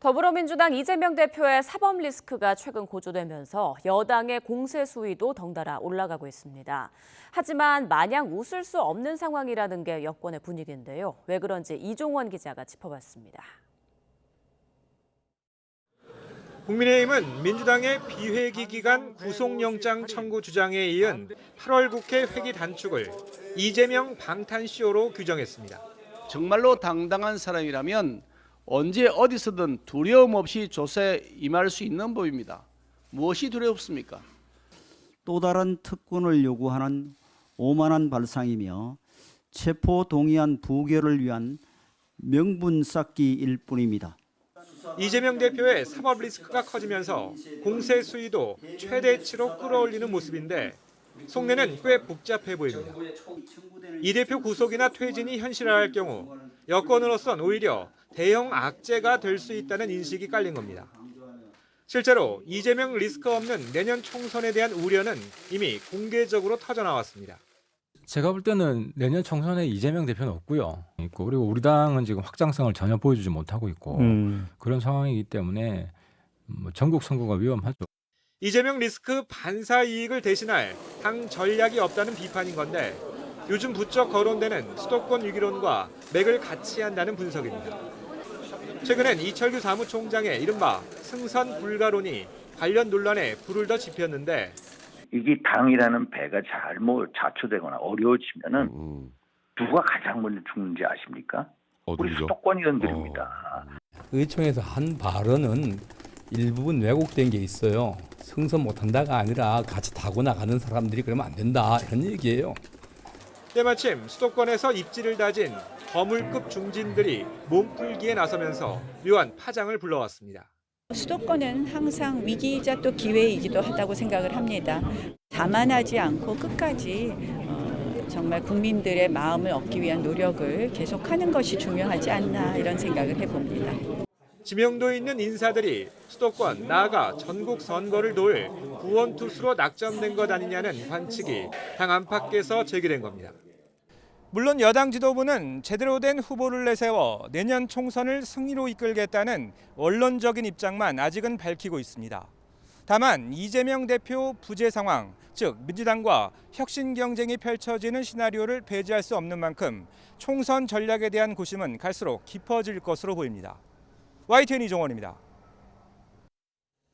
더불어민주당 이재명 대표의 사법 리스크가 최근 고조되면서 여당의 공세 수위도 덩달아 올라가고 있습니다. 하지만 마냥 웃을 수 없는 상황이라는 게 여권의 분위기인데요. 왜 그런지 이종원 기자가 짚어봤습니다. 국민의힘은 민주당의 비회기 기간 구속영장 청구 주장에 이은 8월 국회 회기 단축을 이재명 방탄쇼로 규정했습니다. 정말로 당당한 사람이라면 언제 어디서든 두려움 없이 조사에 임할 수 있는 법입니다. 무엇이 두렵습니까? 또 다른 특권을 요구하는 오만한 발상이며 체포 동의안 부결을 위한 명분 쌓기일 뿐입니다. 이재명 대표의 사법 리스크가 커지면서 공세 수위도 최대치로 끌어올리는 모습인데 속내는 꽤 복잡해 보입니다. 이 대표 구속이나 퇴진이 현실화할 경우 여권으로선 오히려 대형 악재가 될 수 있다는 인식이 깔린 겁니다. 실제로 이재명 리스크 없는 내년 총선에 대한 우려는 이미 공개적으로 터져나왔습니다. 제가 볼 때는 내년 총선에 이재명 대표는 없고요. 그리고 우리 당은 지금 확장성을 전혀 보여주지 못하고 있고 그런 상황이기 때문에 전국 선거가 위험하죠. 이재명 리스크 반사 이익을 대신할 당 전략이 없다는 비판인 건데 요즘 부쩍 거론되는 수도권 위기론과 맥을 같이 한다는 분석입니다. 최근엔 이철규 사무총장의 이른바 승선 불가론이 관련 논란에 불을 더 지폈는데 이게 당이라는 배가 잘못 자초되거나 어려워지면은 누가 가장 먼저 죽는지 아십니까? 우리 수도권 의원들입니다. 의총에서 한 발언은 일부분 왜곡된 게 있어요. 승선 못한다가 아니라 같이 타고 나가는 사람들이 그러면 안 된다 이런 얘기예요. 때마침 수도권에서 입지를 다진 거물급 중진들이 몸풀기에 나서면서 묘한 파장을 불러왔습니다. 수도권은 항상 위기이자 또 기회이기도 하다고 생각을 합니다. 자만하지 않고 끝까지 정말 국민들의 마음을 얻기 위한 노력을 계속하는 것이 중요하지 않나 이런 생각을 해봅니다. 지명도 있는 인사들이 수도권 나아가 전국 선거를 도울 구원투수로 낙점된 것 아니냐는 관측이 당 안팎에서 제기된 겁니다. 물론 여당 지도부는 제대로 된 후보를 내세워 내년 총선을 승리로 이끌겠다는 원론적인 입장만 아직은 밝히고 있습니다. 다만 이재명 대표 부재 상황, 즉 민주당과 혁신 경쟁이 펼쳐지는 시나리오를 배제할 수 없는 만큼 총선 전략에 대한 고심은 갈수록 깊어질 것으로 보입니다. YTN 이종원입니다.